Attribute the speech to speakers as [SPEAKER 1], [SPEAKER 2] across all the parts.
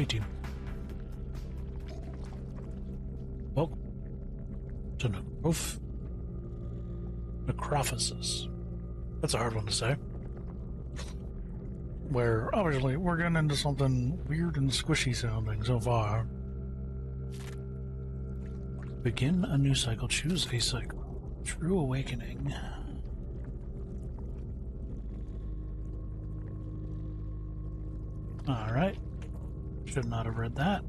[SPEAKER 1] 18. Welcome to Necrophosis. That's a hard one to say. Where, obviously, we're getting into something weird and squishy sounding so far. Begin a new cycle. Choose a cycle. True awakening. Alright. Should not have read that.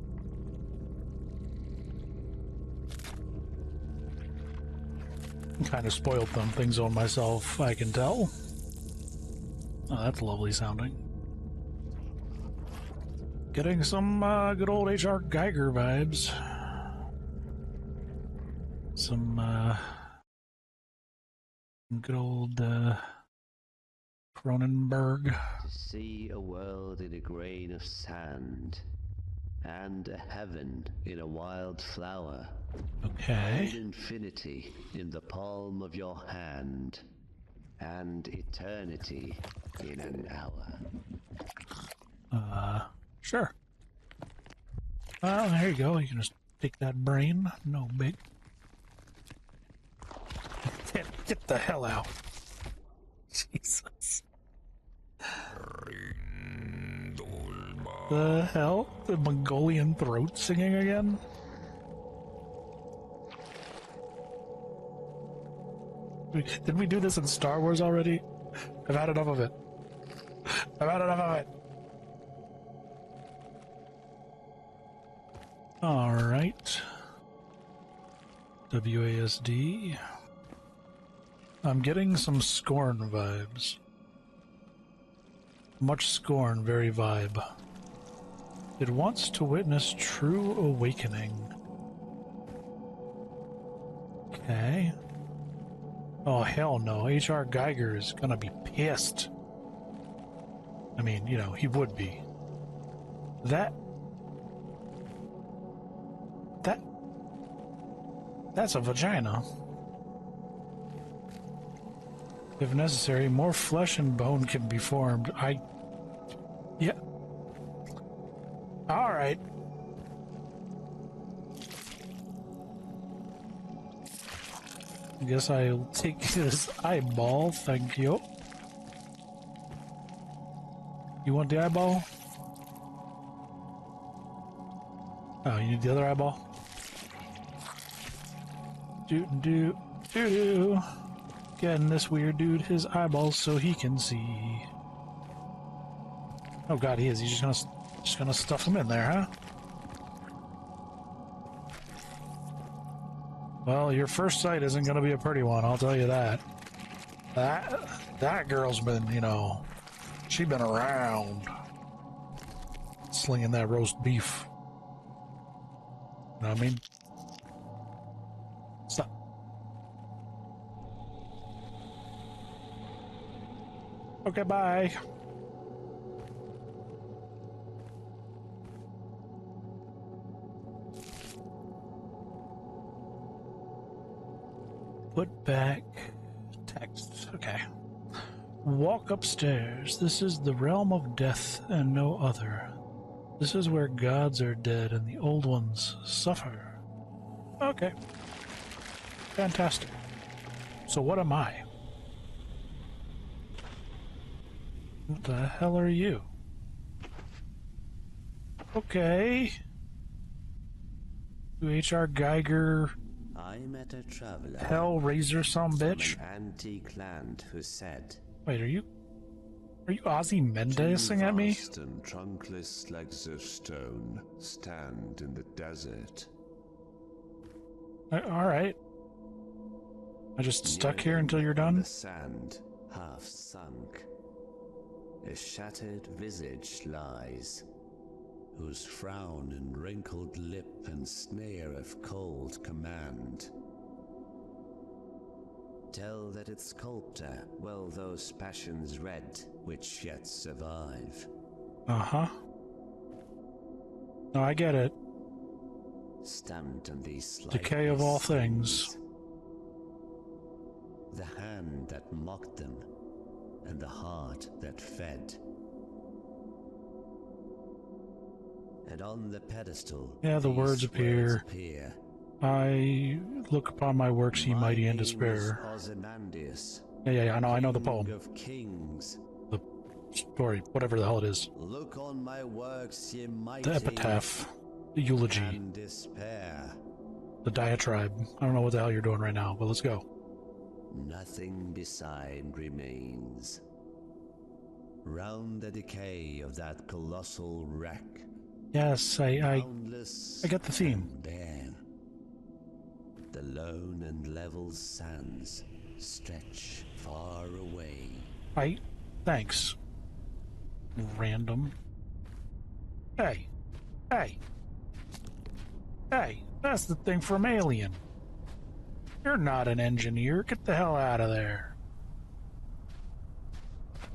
[SPEAKER 1] Kind of spoiled some things on myself, I can tell. Oh, that's lovely sounding. Getting some good old H.R. Geiger vibes. Some good old Cronenberg.
[SPEAKER 2] To see a world in a grain of sand, and a heaven in a wild flower.
[SPEAKER 1] Okay.
[SPEAKER 2] Hold infinity in the palm of your hand, and eternity in an hour.
[SPEAKER 1] Sure. Well, there you go. You can just take that brain. No big. Get the hell out. Jesus. The hell? The Mongolian throat singing again? Did we do this in Star Wars already? I've had enough of it. I've had enough of it. Alright. WASD. I'm getting some Scorn vibes. Much Scorn, very vibe. It wants to witness true awakening. Okay. Oh, hell no. H.R. Geiger is gonna be pissed. I mean, you know, he would be. That's a vagina. If necessary, more flesh and bone can be formed. Yeah. Alright. I guess I'll take this eyeball, thank you. You want the eyeball? Oh, you need the other eyeball? Do. Getting this weird dude his eyeballs so he can see. Oh god, he is. He's just gonna stuff him in there, huh? Well, your first sight isn't gonna be a pretty one, I'll tell you that. That girl's been, you know, she's been around slinging that roast beef. You know what I mean? Stop. Okay, bye. Put back text. Okay. Walk upstairs. This is the realm of death and no other. This is where gods are dead and the old ones suffer. Okay. Fantastic. So what am I? What the hell are you? Okay. You H.R. Geiger.
[SPEAKER 2] I met a traveler.
[SPEAKER 1] Hellraiser, some bitch.
[SPEAKER 2] From an antique land who said,
[SPEAKER 1] wait, are you Ozymandiasing at me?
[SPEAKER 2] Vast and trunkless legs of stone stand in the desert.
[SPEAKER 1] Alright. I just stuck here until you're done?
[SPEAKER 2] The sand, half sunk. A shattered visage lies, whose frown and wrinkled lip and sneer of cold command tell that its sculptor well those passions read which yet survive.
[SPEAKER 1] Uh-huh. No, I get it.
[SPEAKER 2] Stamped on these
[SPEAKER 1] Decay of all things.
[SPEAKER 2] The hand that mocked them, and the heart that fed. And on the pedestal,
[SPEAKER 1] Yeah, the words appear.
[SPEAKER 2] appear.
[SPEAKER 1] I look upon my works, ye mighty, and despair.
[SPEAKER 2] Ozymandias,
[SPEAKER 1] Yeah, I know the poem.
[SPEAKER 2] King of kings.
[SPEAKER 1] The story, whatever the hell it is.
[SPEAKER 2] Look on my works, ye mighty.
[SPEAKER 1] The epitaph. The eulogy.
[SPEAKER 2] And despair.
[SPEAKER 1] The diatribe. I don't know what the hell you're doing right now, but let's go.
[SPEAKER 2] Nothing beside remains. Round the decay of that colossal wreck.
[SPEAKER 1] Yes, I get the theme.
[SPEAKER 2] Bare. The lone and level sands stretch far away.
[SPEAKER 1] Thanks. Random. Hey, that's the thing from Alien. You're not an engineer. Get the hell out of there.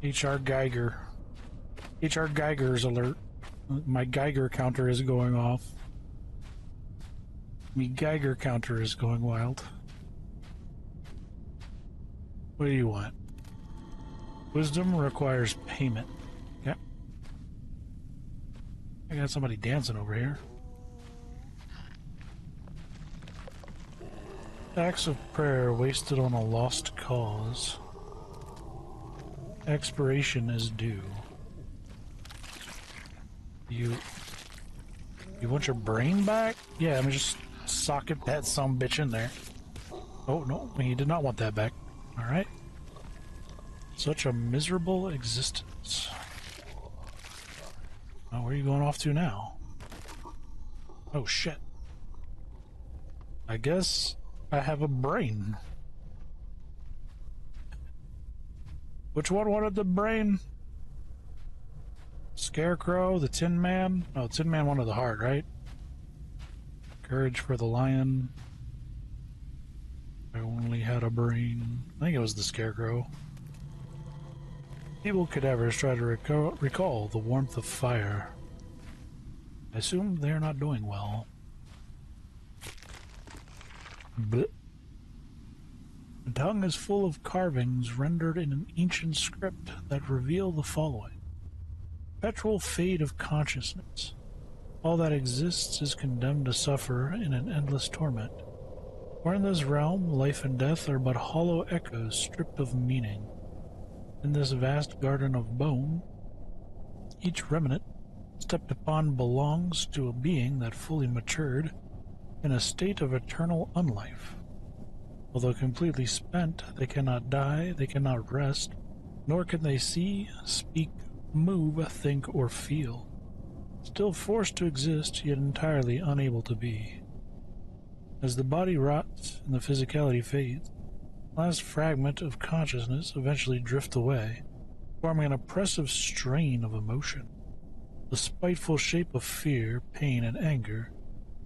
[SPEAKER 1] H.R. Geiger. H.R. Geiger's alert. My Geiger counter is going off. My Geiger counter is going wild. What do you want? Wisdom requires payment. Okay. I got somebody dancing over here. Acts of prayer wasted on a lost cause. Expiration is due. You want your brain back? Yeah, let me just socket that sumbitch in there. Oh, no, he did not want that back. Alright. Such a miserable existence. Oh, where are you going off to now? Oh, shit. I guess I have a brain. Which one wanted the brain? Scarecrow, the Tin Man? No, Tin Man wanted the heart, right? Courage for the lion. I only had a brain. I think it was the Scarecrow. Evil cadavers try to recall the warmth of fire. I assume they're not doing well. Blech. The tongue is full of carvings rendered in an ancient script that reveal the following. Perpetual fade of consciousness. All that exists is condemned to suffer in an endless torment. For in this realm, life and death are but hollow echoes stripped of meaning. In this vast garden of bone, each remnant stepped upon belongs to a being that fully matured in a state of eternal unlife. Although completely spent, they cannot die, they cannot rest, nor can they see, speak, move, think, or feel. Still forced to exist, yet entirely unable to be. As the body rots and the physicality fades, the last fragment of consciousness eventually drifts away, forming an oppressive strain of emotion. The spiteful shape of fear, pain, and anger,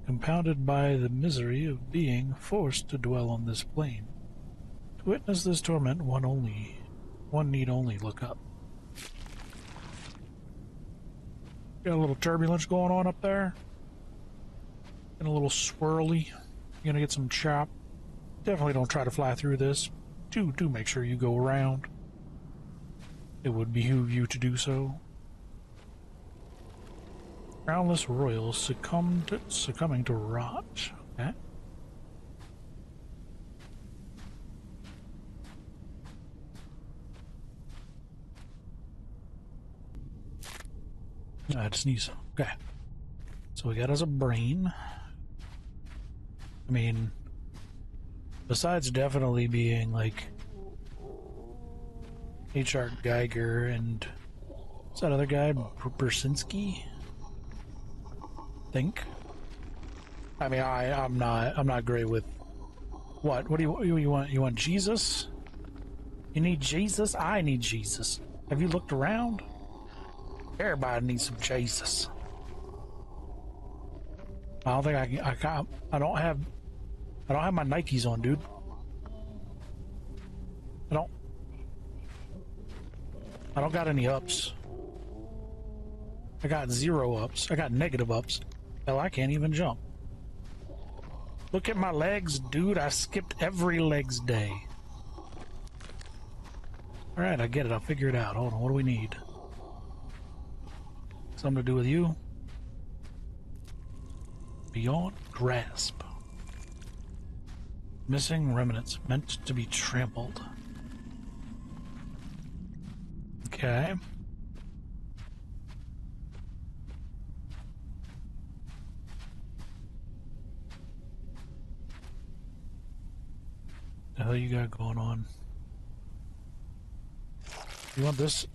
[SPEAKER 1] compounded by the misery of being forced to dwell on this plane. To witness this torment, one need only look up. Got a little turbulence going on up there. And a little swirly. You're gonna get some chop. Definitely don't try to fly through this. Do make sure you go around. It would behoove you to do so. Crownless royals succumbing to rot. Okay. I had to sneeze. Okay. So we got us a brain. I mean, besides definitely being like H.R. Geiger and what's that other guy? Belsinski? Think. I mean, I'm not great with what? What do you want? You want Jesus? You need Jesus? I need Jesus. Have you looked around? Everybody needs some Jesus. I don't think I don't have my Nikes on, dude. I don't got any ups. I got 0 ups. I got negative ups. Hell, I can't even jump. Look at my legs, dude. I skipped every legs day. Alright, I get it. I'll figure it out. Hold on, what do we need? Something to do with you? Beyond grasp. Missing remnants meant to be trampled. Okay. The hell you got going on? You want this?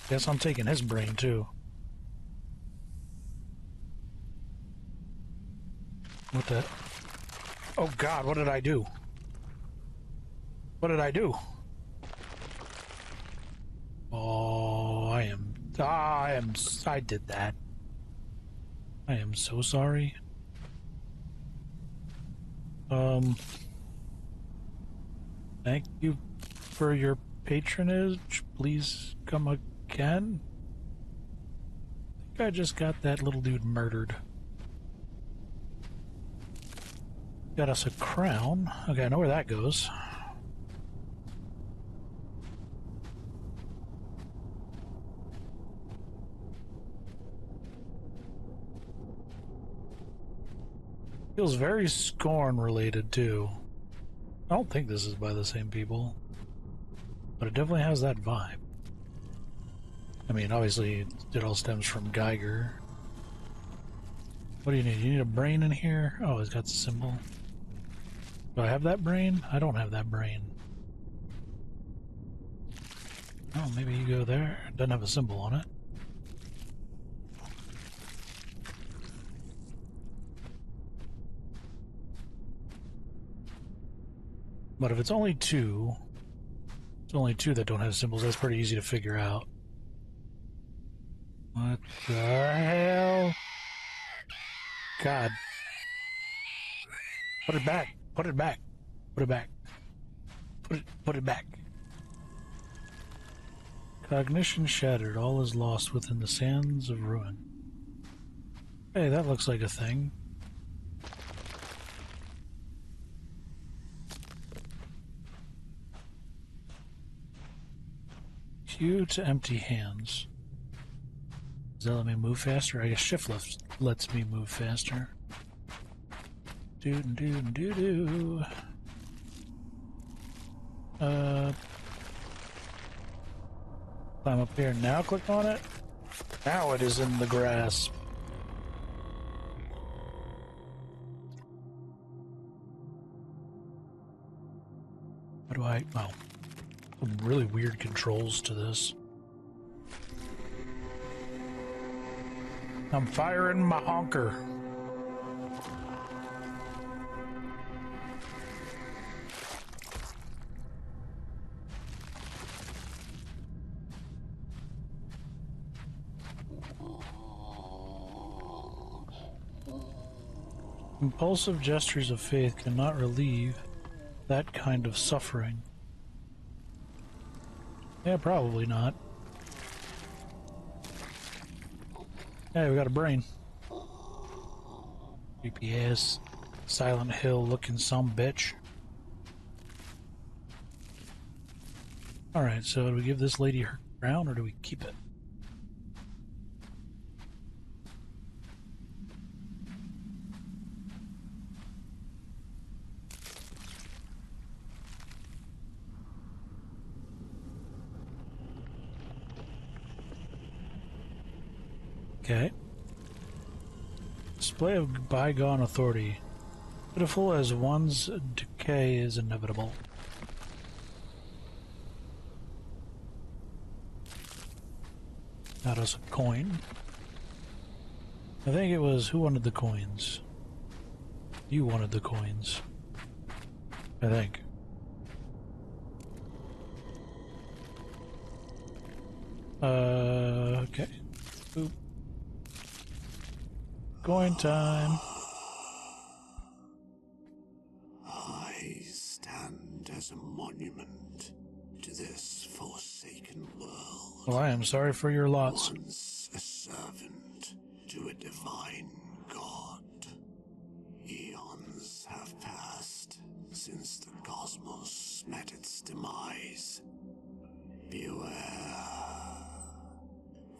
[SPEAKER 1] Guess I'm taking his brain too. What the? Oh God! What did I do? What did I do? Oh, I did that. I am so sorry. Thank you for your patronage. Please come again. I think I just got that little dude murdered. Got us a crown. Okay, I know where that goes. Feels very Scorn related too. I don't think this is by the same people, but it definitely has that vibe. I mean, obviously it all stems from Geiger. What do you need? You need a brain in here? Oh, it's got the symbol. Do I have that brain? I don't have that brain. Oh, maybe you go there. It doesn't have a symbol on it. But if it's only two that don't have symbols, that's pretty easy to figure out. What the hell? God. Put it back. Put it back. Put it back. Put it back. Cognition shattered. All is lost within the sands of ruin. Hey, that looks like a thing. Q to empty hands. Does that let me move faster? I guess shift left lets me move faster. Doo-doo-doo-doo-doo. Climb up here. Now click on it. Now it is in the grasp. How do I... Oh. Some really weird controls to this. I'm firing my honker. Impulsive gestures of faith cannot relieve that kind of suffering. Yeah, probably not. Hey, we got a brain. Creepy ass Silent Hill looking some bitch. Alright, so do we give this lady her crown or do we keep it? Okay. Display of bygone authority. Pitiful as one's decay is inevitable. Got us a coin. I think it was who wanted the coins? You wanted the coins. I think. Okay. Boop. Coin time.
[SPEAKER 2] I stand as a monument to this forsaken world.
[SPEAKER 1] Well, I am sorry for your lots.
[SPEAKER 2] Once a servant to a divine god. Eons have passed since the cosmos met its demise. Beware,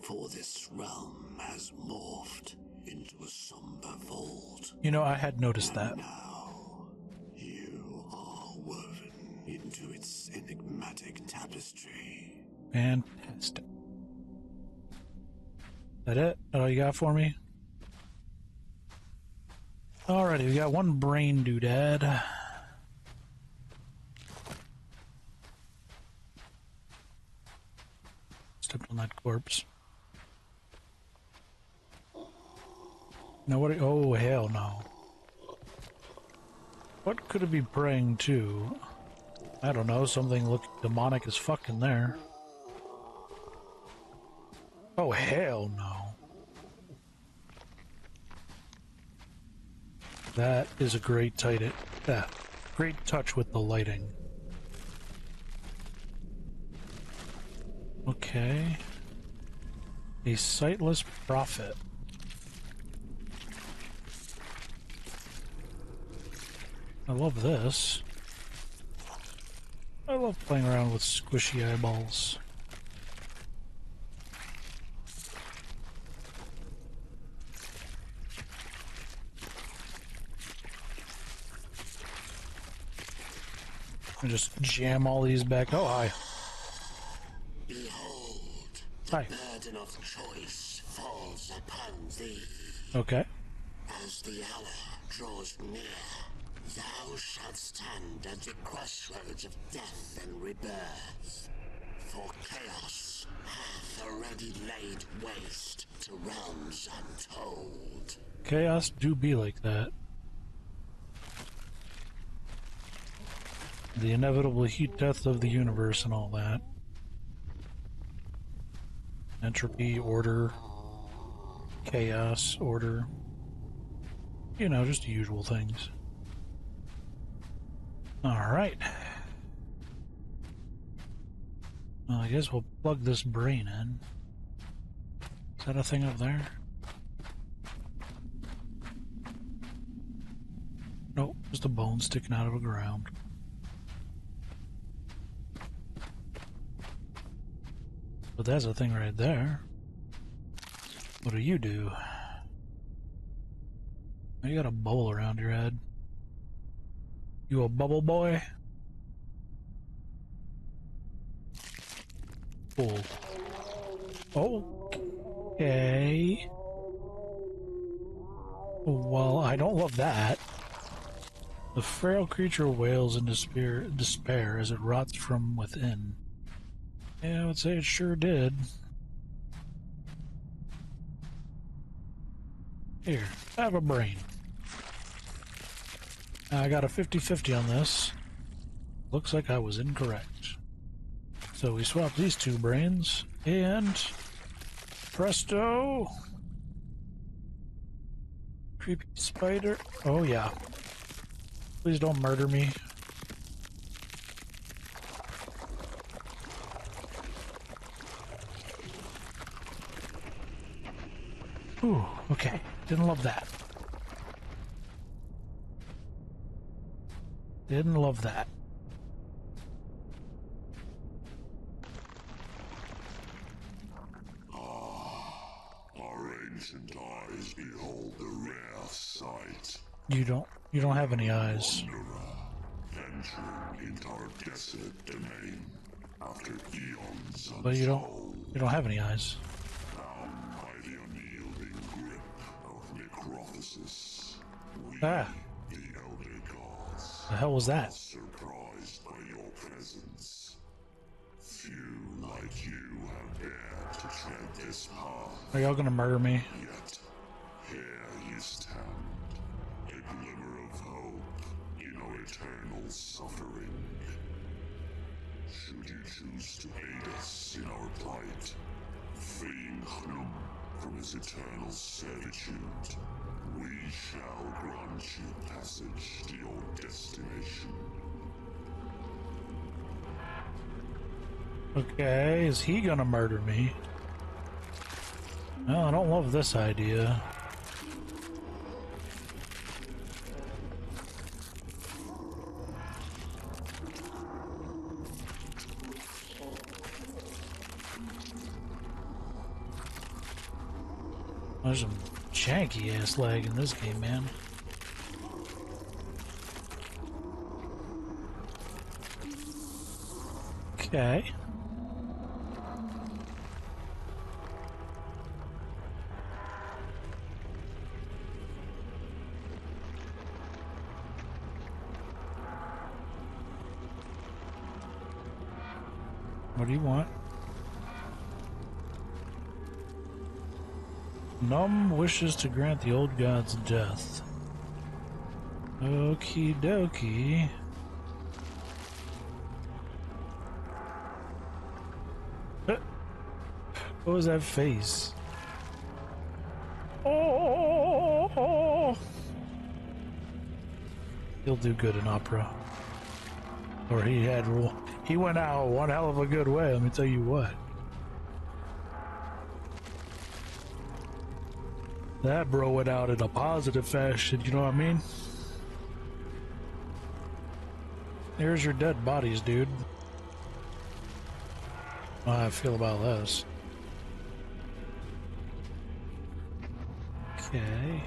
[SPEAKER 2] for this realm has morphed into a somber vault.
[SPEAKER 1] You know, I had noticed that.
[SPEAKER 2] Now, you are woven into its enigmatic tapestry.
[SPEAKER 1] Fantastic. That it? That all you got for me? Alrighty, we got one brain doodad. Stepped on that corpse. Now what? Oh, hell no. What could it be praying to? I don't know, something looking demonic as fuck in there. Oh, hell no. That is a great great touch with the lighting. Okay. A sightless prophet. I love this. I love playing around with squishy eyeballs. I just jam all these back. Oh, hi.
[SPEAKER 2] Behold, the burden of choice falls upon thee.
[SPEAKER 1] Okay.
[SPEAKER 2] As the hour draws near, thou shalt stand at the crossroads of death and rebirth. For chaos hath already laid waste to realms untold.
[SPEAKER 1] Chaos do be like that. The inevitable heat death of the universe and all that. Entropy, order, chaos, order. You know, just the usual things. Alright. Well, I guess we'll plug this brain in. Is that a thing up there? Nope, just a bone sticking out of the ground. But that's a thing right there. What do you do? You got a bubble around your head. You a bubble boy? Cool. Okay. Well, I don't love that. The frail creature wails in despair as it rots from within. Yeah, I would say it sure did. Here, have a brain. I got a 50-50 on this. Looks like I was incorrect. So we swap these two brains, and presto! Creepy spider. Oh yeah. Please don't murder me. Ooh, okay. Didn't love that. Didn't love that.
[SPEAKER 2] Our ancient eyes behold the rare sight.
[SPEAKER 1] You don't have any eyes.
[SPEAKER 2] Wanderer, venturing into our desolate domain after eons
[SPEAKER 1] But you don't have any eyes.
[SPEAKER 2] bound by the unyielding grip of Necrophosis. We,
[SPEAKER 1] Ah,
[SPEAKER 2] the elder gods,
[SPEAKER 1] the hell was that?
[SPEAKER 2] surprised by your presence. Few like you have dared to tread this path,
[SPEAKER 1] Are y'all gonna murder me?
[SPEAKER 2] yet here you stand, a glimmer of hope in our eternal suffering. Should you choose to aid us in our plight, freeing Hnum from his eternal servitude, we shall grant you passage to your destination.
[SPEAKER 1] Okay, is he gonna murder me? Well, I don't love this idea. There's some janky ass lag in this game, man. Okay. What do you want? Num wishes to grant the old gods death. Okie dokie. What was that face? Oh! He'll do good in opera. Or he went out one hell of a good way, let me tell you what. That bro went out in a positive fashion, you know what I mean? There's your dead bodies, dude. How I feel about this. Okay.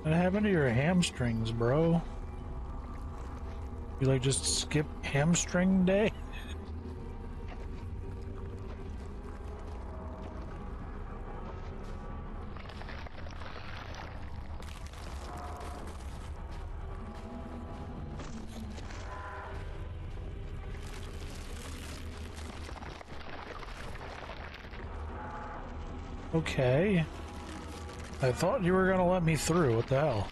[SPEAKER 1] What happened to your hamstrings, bro? You like just skip hamstring day? Okay. I thought you were gonna let me through. What the hell?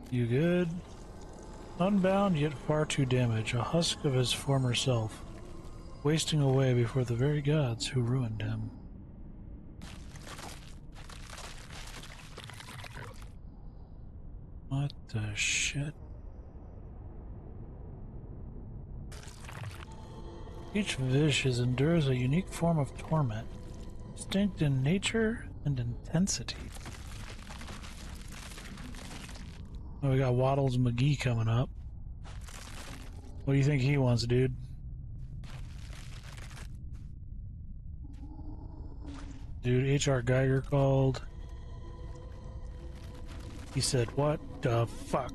[SPEAKER 1] You good? Unbound yet far too damaged, a husk of his former self, wasting away before the very gods who ruined him. What the shit? Each Vicious endures a unique form of torment, distinct in nature and intensity. Oh, we got Waddles McGee coming up. What do you think he wants, dude? Dude, H.R. Geiger called. He said, what the fuck?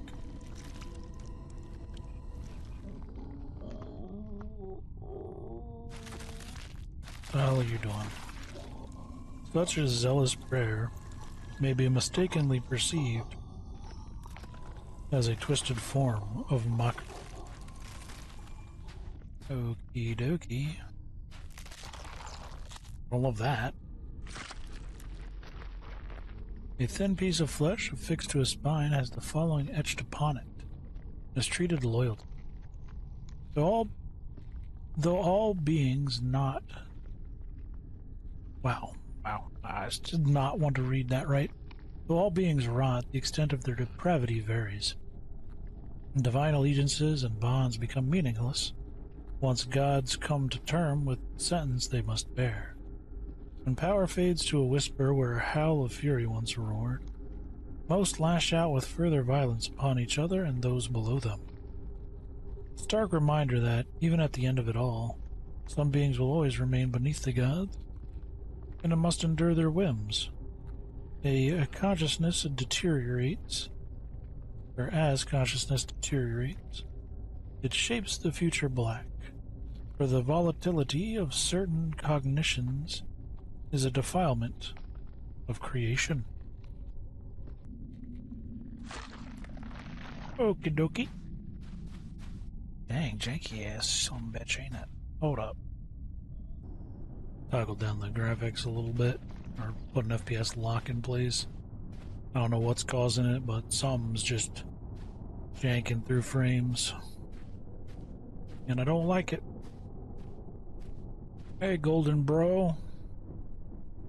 [SPEAKER 1] What the hell are you doing? Such a zealous prayer may be mistakenly perceived as a twisted form of mockery. Okie dokie. All of that. A thin piece of flesh affixed to a spine has the following etched upon it: mistreated loyalty. Though all beings not... Wow. I did not want to read that right. Though all beings rot, the extent of their depravity varies. Divine allegiances and bonds become meaningless once gods come to term with the sentence they must bear. When power fades to a whisper where a howl of fury once roared, most lash out with further violence upon each other and those below them. A stark reminder that, even at the end of it all, some beings will always remain beneath the gods, and must endure their whims. A consciousness deteriorates, or as consciousness deteriorates, it shapes the future black, for the volatility of certain cognitions is a defilement of creation. Okie dokie. Dang, janky ass son of a bitch, ain't it? Hold up. Toggle down the graphics a little bit, or put an FPS lock in place. I don't know what's causing it, but something's just janking through frames. And I don't like it. Hey, Golden Bro.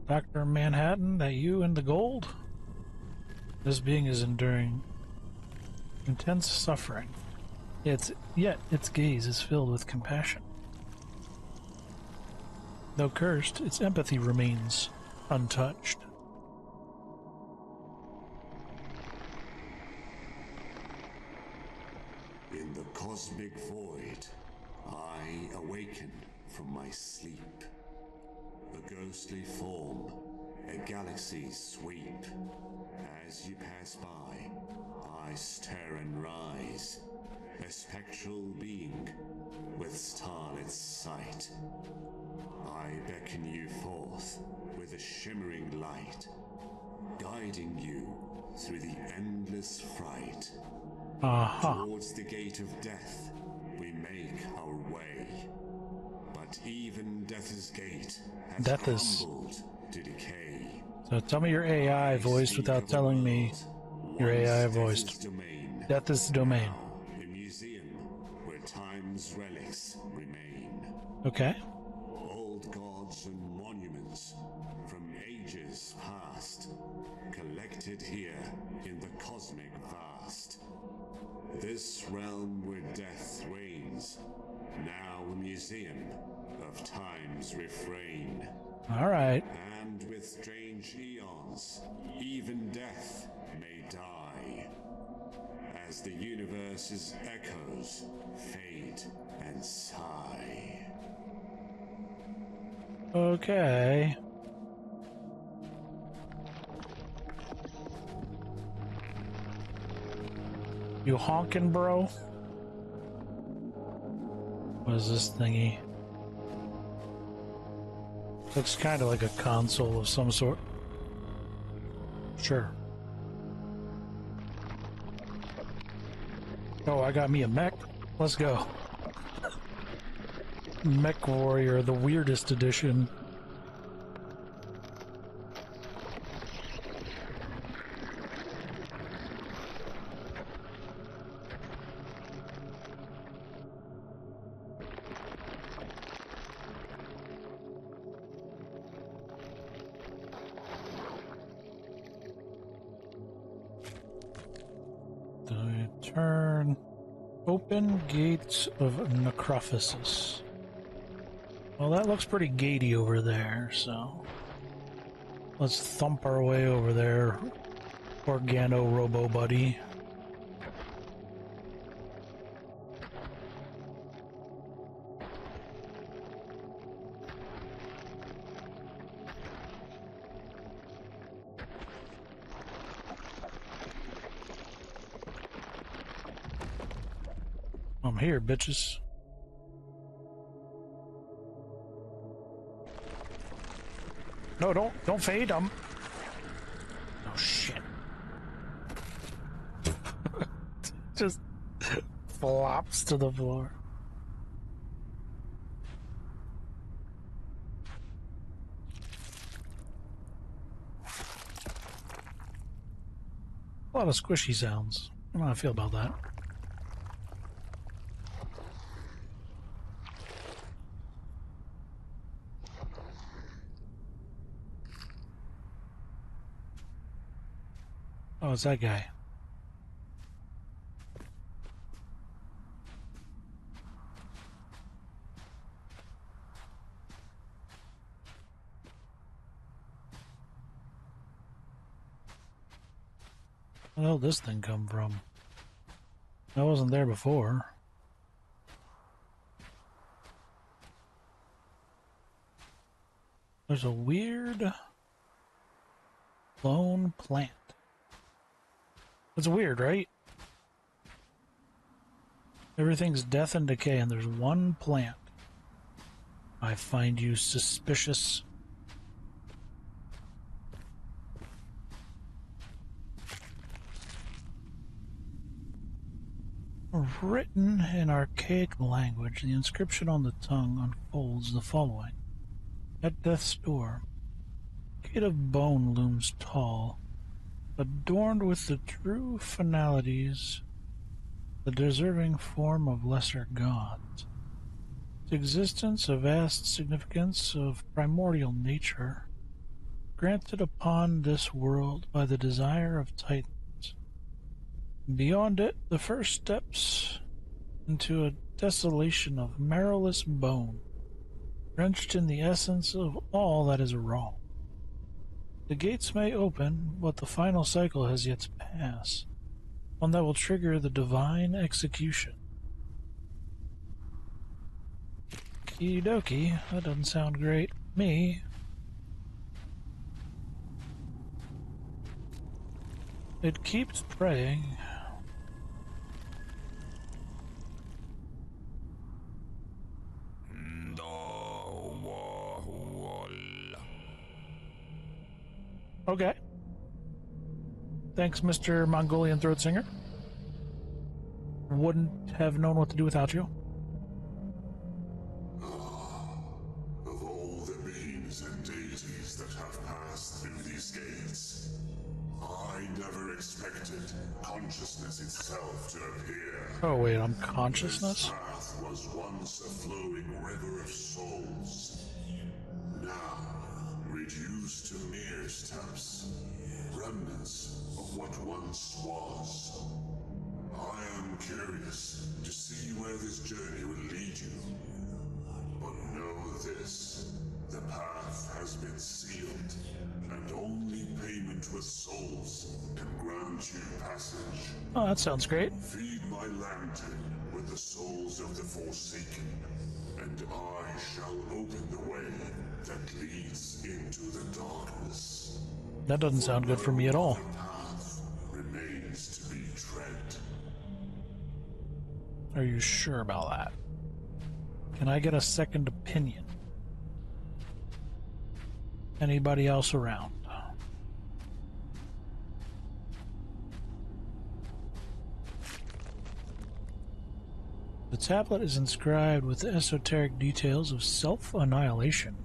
[SPEAKER 1] Dr. Manhattan, that you in the gold? This being is enduring intense suffering. Yet its gaze is filled with compassion. Though cursed, its empathy remains untouched.
[SPEAKER 2] In the cosmic void, I awaken from my sleep. A ghostly form, a galaxy sweep. As you pass by, I stir and rise, a spectral being with starlit sight. I beckon you forth with a shimmering light, guiding you through the endless fright. Towards the gate of death, we make our way. But even death's gate has crumbled to decay.
[SPEAKER 1] So tell me your AI voiced without telling me your AI voiced. Death is domain.
[SPEAKER 2] A museum where time's relics remain.
[SPEAKER 1] Okay.
[SPEAKER 2] Old gods and monuments from ages past, collected here in the cosmic vast. This realm where death reigns, now a museum of time's refrain.
[SPEAKER 1] All right.
[SPEAKER 2] And with strange eons, even death may die, as the universe's echoes fade and sigh.
[SPEAKER 1] Okay. You honking, bro? What is this thingy? Looks kind of like a console of some sort. Sure. Oh, I got me a mech. Let's go. Mech Warrior, the weirdest edition. Turn. Open gates of Necrophosis. Well, that looks pretty gatey over there, so let's thump our way over there, Organo Robo Buddy. I'm here, bitches. No, don't fade. Oh shit! Just flops to the floor. A lot of squishy sounds. I don't know how I feel about that. Oh, it's that guy. Where the hell did this thing come from? That wasn't there before. There's a weird lone plant. It's weird, right? Everything's death and decay, and there's one plant. I find you suspicious. Written in archaic language, the inscription on the tongue unfolds the following. At death's door, a gate of bone looms tall, adorned with the true finalities, the deserving form of lesser gods. Its existence, a vast significance of primordial nature, granted upon this world by the desire of Titans. Beyond it, the first steps into a desolation of marrowless bone, drenched in the essence of all that is wrong. The gates may open, but the final cycle has yet to pass, one that will trigger the divine execution. Okie dokie. That doesn't sound great to me. It keeps praying. Okay. Thanks, Mr. Mongolian Throat Singer. Wouldn't have known what to do without you.
[SPEAKER 3] Of all the beings and deities that have passed through these gates, I never expected consciousness itself to appear.
[SPEAKER 1] Oh wait, I'm consciousness?
[SPEAKER 3] This path was once a flowing river of souls. Now, reduced to mere steps, remnants of what once was. I am curious to see where this journey will lead you. But know this, the path has been sealed, and only payment with souls can grant you passage.
[SPEAKER 1] Oh, that sounds great.
[SPEAKER 3] Feed my lantern with the souls of the Forsaken, and I shall open the way that leads into the darkness.
[SPEAKER 1] That doesn't sound good for me at all.
[SPEAKER 3] The path remains to be tread.
[SPEAKER 1] Are you sure about that? Can I get a second opinion? Anybody else around? The tablet is inscribed with esoteric details of self-annihilation,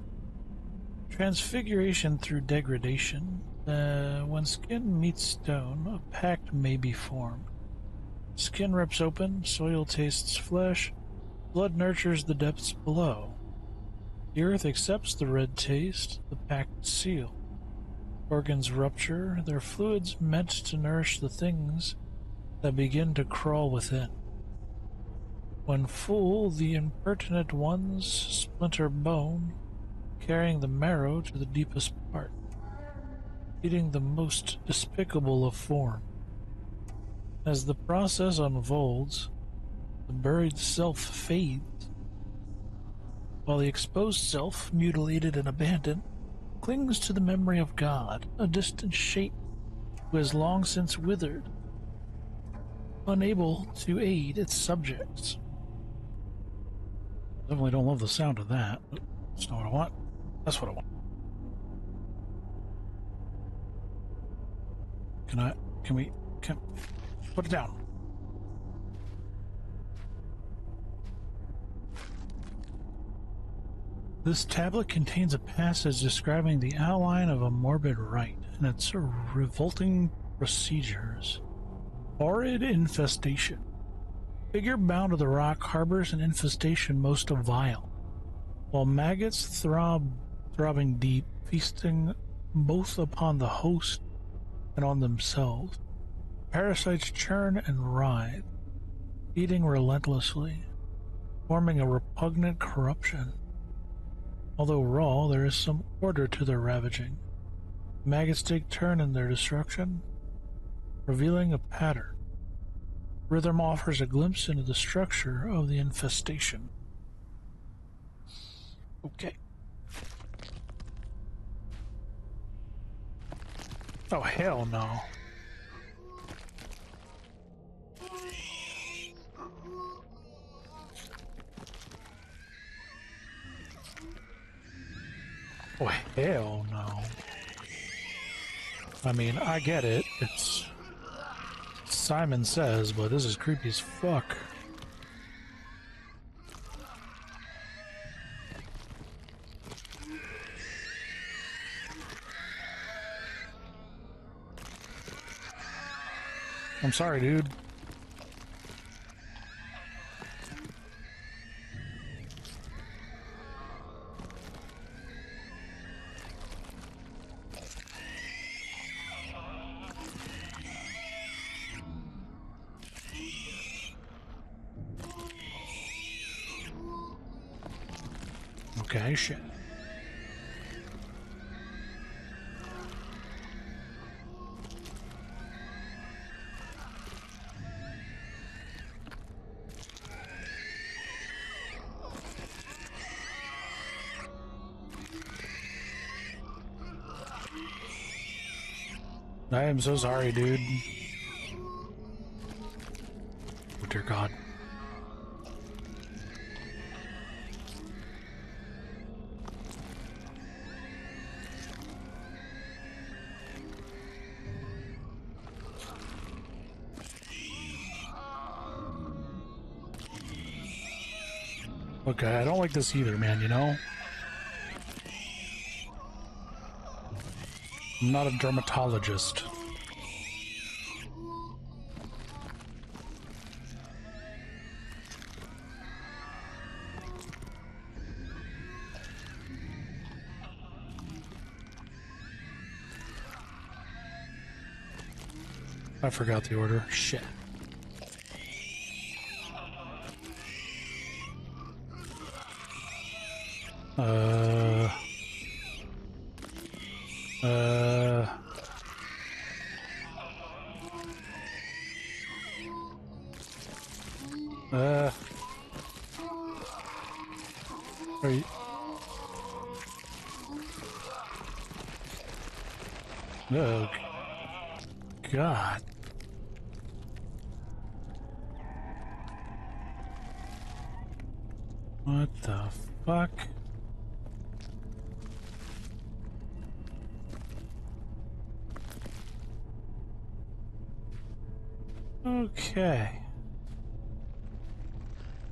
[SPEAKER 1] transfiguration through degradation. When skin meets stone, a pact may be formed. Skin rips open, soil tastes flesh, blood nurtures the depths below. The earth accepts the red taste, the pact seal. Organs rupture, their fluids meant to nourish the things that begin to crawl within. When full, the impertinent ones splinter bone, carrying the marrow to the deepest part, eating the most despicable of form. As the process unfolds, the buried self fades, while the exposed self, mutilated and abandoned, clings to the memory of God, a distant shape who has long since withered, unable to aid its subjects. Definitely don't love the sound of that, but that's not what I want. That's what I want. Can put it down. This tablet contains a passage describing the outline of a morbid rite and its revolting procedures. Horrid infestation. Figure bound to the rock harbors an infestation most vile, while maggots throbbing deep, feasting both upon the host and on themselves. Parasites churn and writhe, eating relentlessly, forming a repugnant corruption. Although raw, there is some order to their ravaging. Maggots take turn in their destruction, revealing a pattern. Rhythm offers a glimpse into the structure of the infestation. Okay. Oh, hell no. Oh, hell no. I mean, I get it. It's Simon Says, but this is creepy as fuck. I'm sorry, dude. Okay, shit. I am so sorry, dude. Oh, dear God. Okay, I don't like this either, man, you know? I'm not a dermatologist. I forgot the order. Shit. Uh, are you... Oh, God. What the fuck? Okay.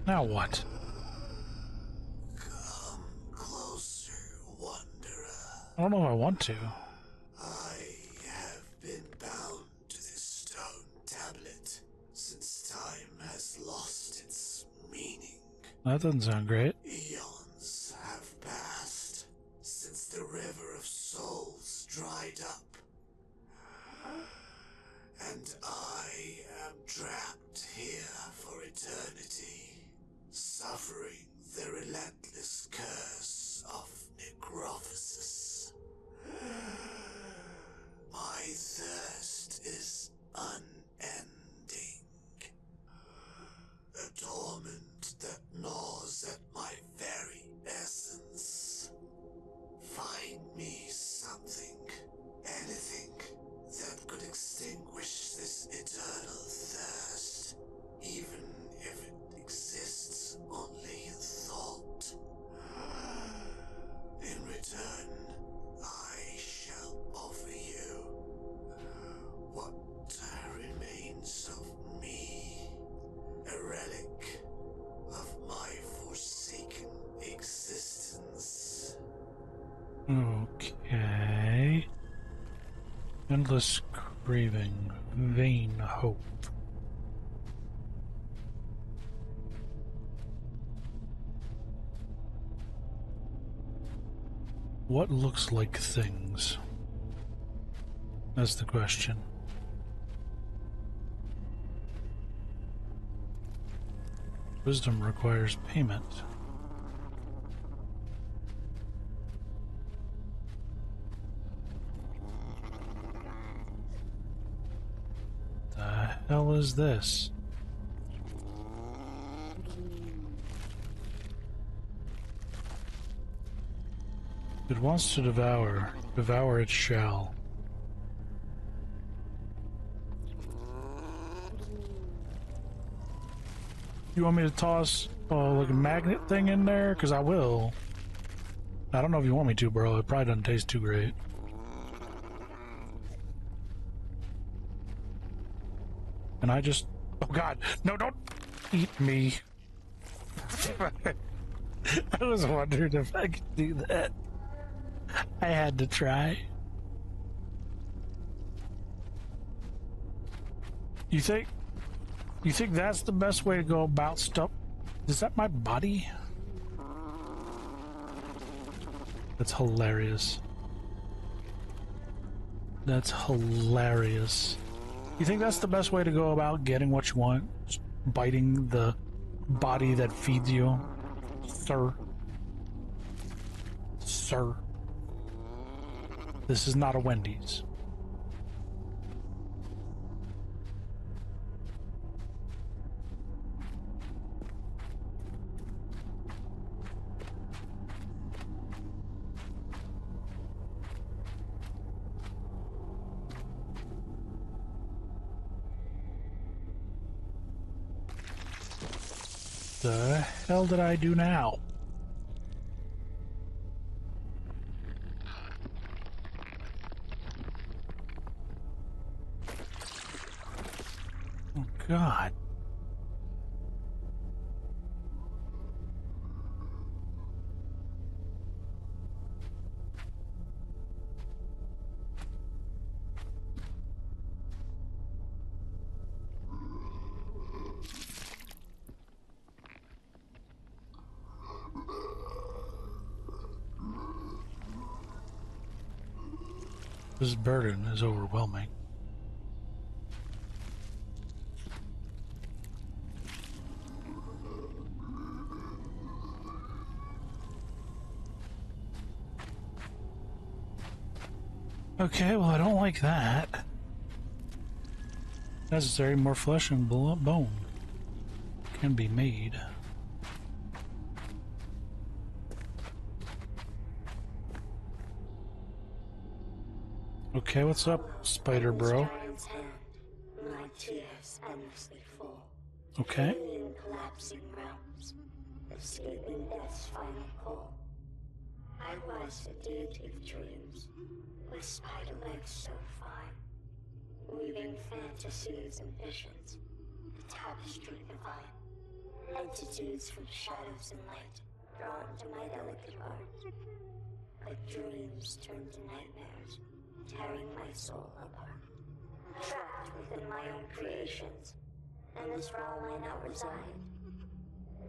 [SPEAKER 1] Now what?
[SPEAKER 3] Come closer, wanderer.
[SPEAKER 1] I don't know if I want to.
[SPEAKER 3] I have been bound to this stone tablet since time has lost its meaning.
[SPEAKER 1] That doesn't sound great.
[SPEAKER 3] Eons have passed since the river of souls dried up. And I am trapped here for eternity, suffering the relentless curse of Necrophosis. My thirst is unending, a torment that gnaws at my very essence. Find me something, anything, that could extinguish this eternal thirst, even if it exists only in thought. In return, I shall offer you what remains of me, a relic of my forsaken existence.
[SPEAKER 1] Okay. Endless craving, vain hope. What looks like things? That's the question. Wisdom requires payment. The hell is this? It wants to devour. Devour it shall. You want me to toss like a magnet thing in there? Because I will. I don't know if you want me to, bro. It probably doesn't taste too great. And I just... Oh God, no, don't eat me. I was wondering if I could do that. I had to try. You think that's the best way to go about stuff? Is that my body? That's hilarious. That's hilarious. You think that's the best way to go about getting what you want? Just biting the body that feeds you? Sir. Sir. This is not a Wendy's. The hell did I do now? Oh, God. This burden is overwhelming. Okay, well, I don't like that. Necessary, more flesh and bone can be made. Okay, what's up, spider bro?
[SPEAKER 4] My tears endlessly fall.
[SPEAKER 1] Okay.
[SPEAKER 4] Alien collapsing realms, escaping death's final call. I was a deity of dreams, with spider legs so fine, weaving fantasies and visions, a tapestry divine. Entities from shadows and light, drawn to my delicate art. Like dreams turned to nightmares, tearing my soul apart. Trapped within my own creations, in this realm I now reside.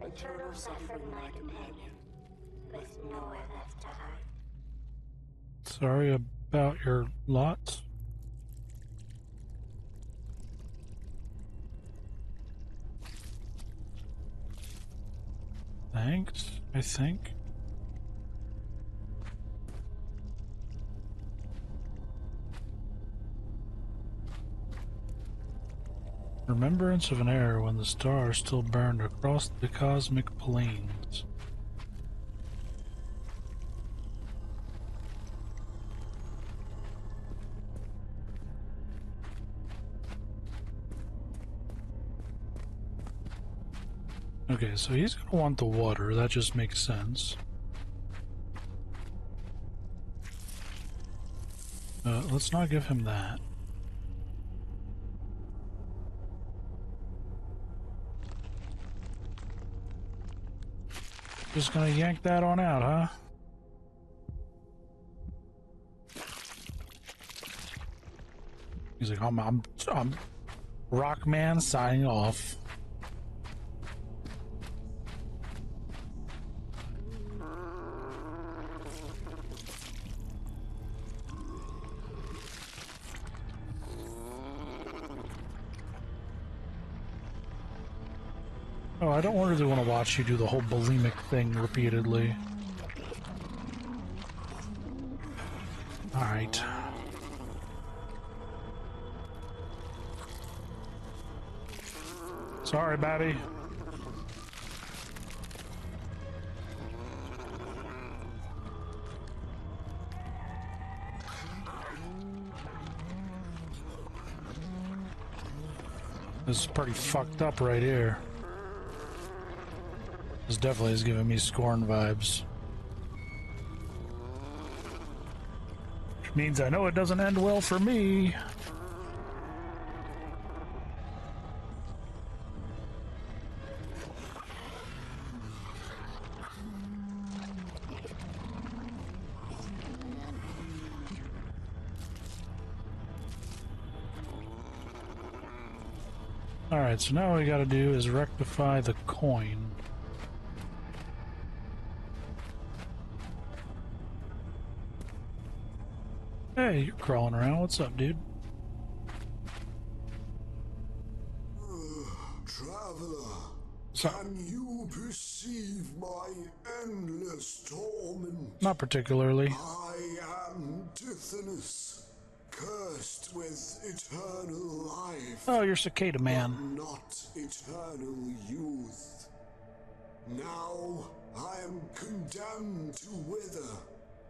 [SPEAKER 4] Eternal suffering my companion, with nowhere left to hide.
[SPEAKER 1] Sorry about your lots. Thanks, I think. Remembrance of an era when the stars still burned across the cosmic plains. Okay, so he's gonna want the water, that just makes sense. Let's not give him that. Just gonna yank that on out, huh? He's like, I'm Rockman signing off. Oh, I don't really want to watch you do the whole bulimic thing repeatedly. Alright. Sorry, Babby. This is pretty fucked up right here. This definitely is giving me Scorn vibes. Which means I know it doesn't end well for me. Alright, so now what we gotta do is rectify the coin. Hey, you're crawling around. What's up, dude?
[SPEAKER 3] Traveler, can you perceive my endless torment?
[SPEAKER 1] Not particularly.
[SPEAKER 3] I am Tithonus, cursed with eternal life.
[SPEAKER 1] Oh, you're Cicada Man.
[SPEAKER 3] Not eternal youth. Now I am condemned to wither,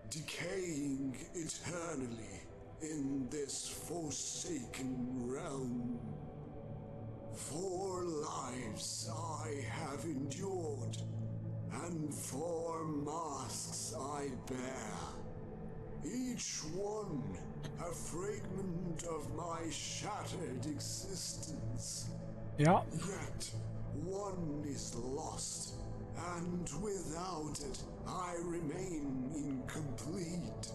[SPEAKER 3] decaying eternally in this forsaken realm. 4 lives lives I have endured, and 4 masks I bear. Each one a fragment of my shattered existence.
[SPEAKER 1] Yeah.
[SPEAKER 3] Yet one is lost, and without it I remain incomplete.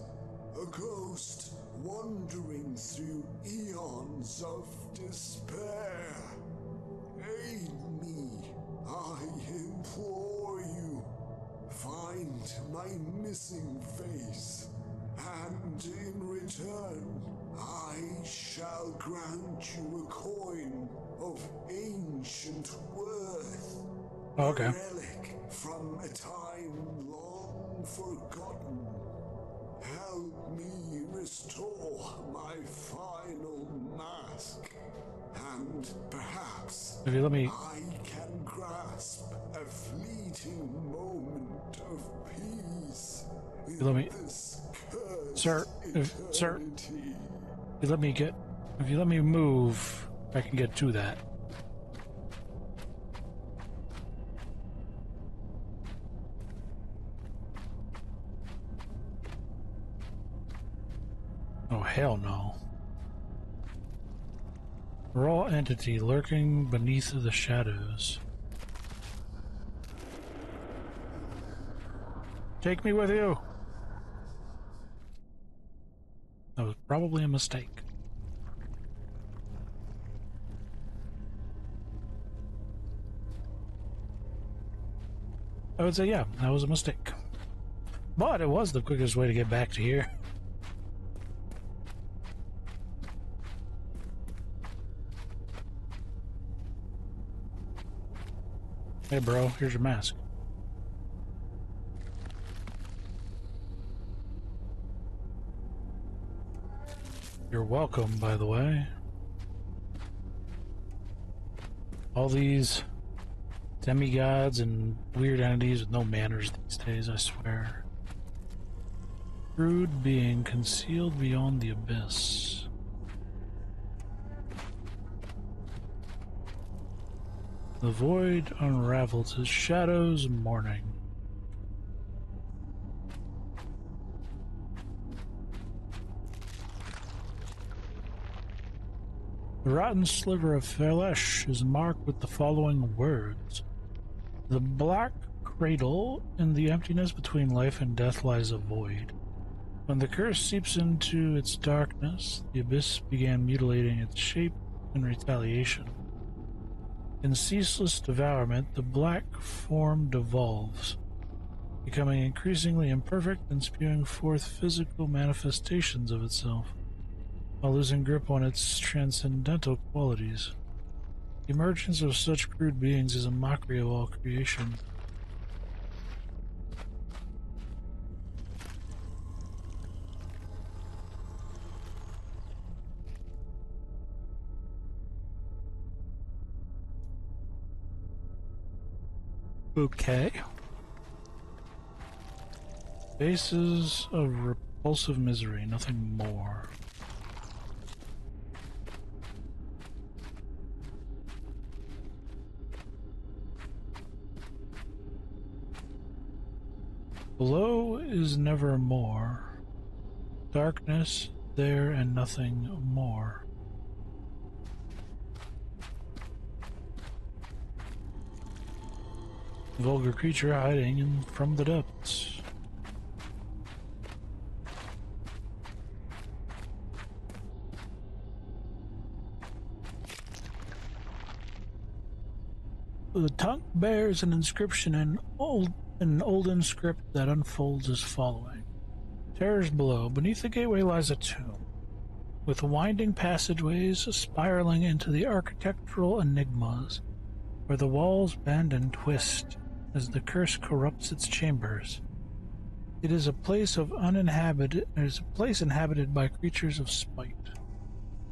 [SPEAKER 3] A ghost wandering through eons of despair. Aid me, I implore you. Find my missing face, and in return I shall grant you a coin of ancient worth.
[SPEAKER 1] Okay.
[SPEAKER 3] A relic from a time long forgotten. Help me restore my final mask, and perhaps
[SPEAKER 1] If you let me,
[SPEAKER 3] I can grasp a fleeting moment of peace
[SPEAKER 1] you let me,
[SPEAKER 3] in this cursed
[SPEAKER 1] sir, sir,
[SPEAKER 3] eternity.
[SPEAKER 1] if you let me move, I can get to that. Oh, hell no. Raw entity lurking beneath the shadows. Take me with you! That was probably a mistake. I would say, yeah, that was a mistake. But it was the quickest way to get back to here. Hey bro, here's your mask. You're welcome, by the way. All these demigods and weird entities with no manners these days, I swear. Crude being concealed beyond the abyss. The void unravels his shadows mourning. The rotten sliver of flesh is marked with the following words. The black cradle, in the emptiness between life and death lies a void. When the curse seeps into its darkness, the abyss began mutilating its shape in retaliation. In ceaseless devourment, the black form devolves, becoming increasingly imperfect and spewing forth physical manifestations of itself, while losing grip on its transcendental qualities. The emergence of such crude beings is a mockery of all creation. Okay. Faces of repulsive misery, nothing more. Below is never more. Darkness there and nothing more. Vulgar creature hiding from the depths. The tongue bears an inscription in an olden script that unfolds as following. Terrors below. Beneath the gateway lies a tomb, with winding passageways spiraling into the architectural enigmas, where the walls bend and twist as the curse corrupts its chambers. It is a place inhabited by creatures of spite,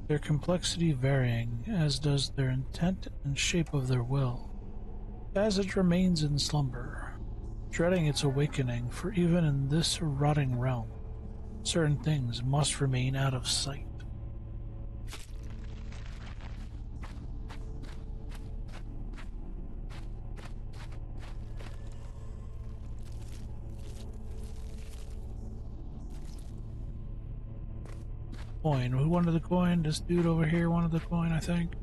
[SPEAKER 1] their complexity varying, as does their intent and shape of their will. As it remains in slumber, dreading its awakening, for even in this rotting realm, certain things must remain out of sight. coin. Who wanted the coin? This dude over here wanted the coin, I think.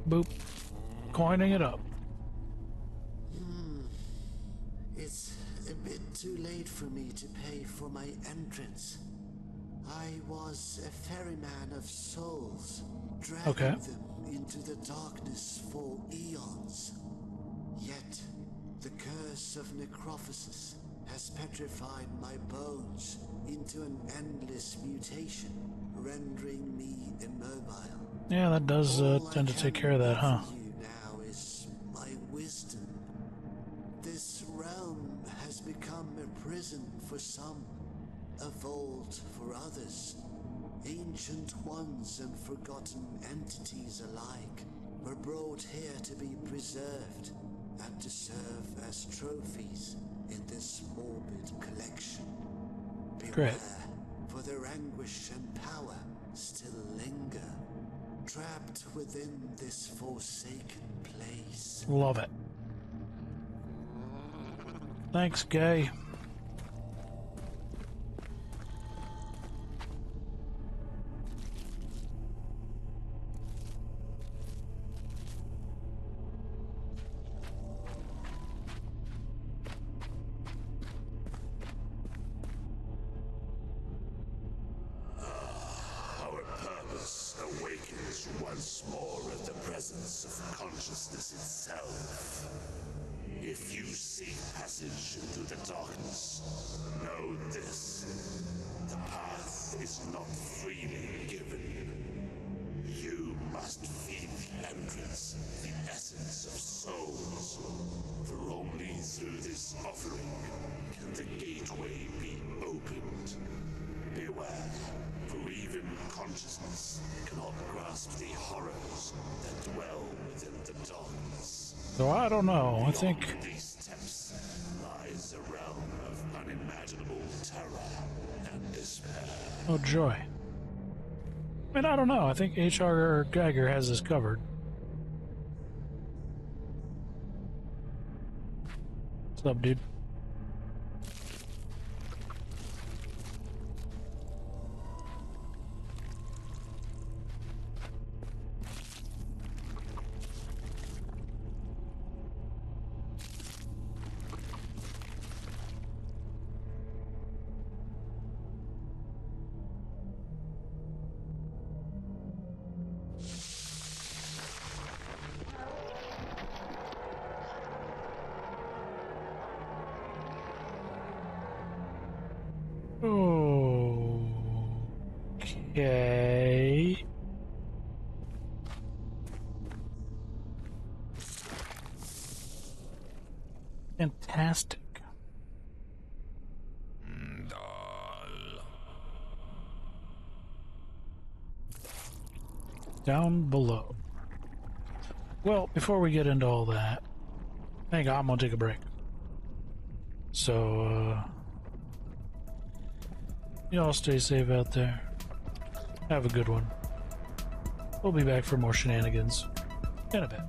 [SPEAKER 1] Boop. Coining it up.
[SPEAKER 2] It's a bit too late for me to pay for my entrance. I was a ferryman of souls, dragging them into the darkness for eons. Yet, the curse of Necrophosis has petrified my bones into an endless mutation, rendering me immobile.
[SPEAKER 1] Yeah, that does tend to take care of that, huh?
[SPEAKER 2] You now is my wisdom. This realm has become a prison for some, a vault for others. Ancient ones and forgotten entities alike were brought here to be preserved and to serve as trophies in this morbid collection. Beware,
[SPEAKER 1] Great.
[SPEAKER 2] for their anguish and power still linger, trapped within this forsaken place.
[SPEAKER 1] Love it. Thanks, Gay.
[SPEAKER 3] Our purpose awakens once more at the presence of consciousness itself. If you seek passage into the darkness, know this. The path is not freely given. You must feed the entrance, the essence of souls. For only through this offering can the gateway be opened. Beware, for even consciousness cannot grasp the horrors that dwell within the darkness.
[SPEAKER 1] So I don't know. I think
[SPEAKER 3] Beyond these steps lies a realm of unimaginable terror and despair.
[SPEAKER 1] oh joy. I mean, I don't know. I think H.R. Geiger has this covered. What's up, dude? Okay. Fantastic. Down below. Well, before we get into all that, I think I'm gonna take a break. So, y'all stay safe out there. Have a good one. We'll be back for more shenanigans in a bit.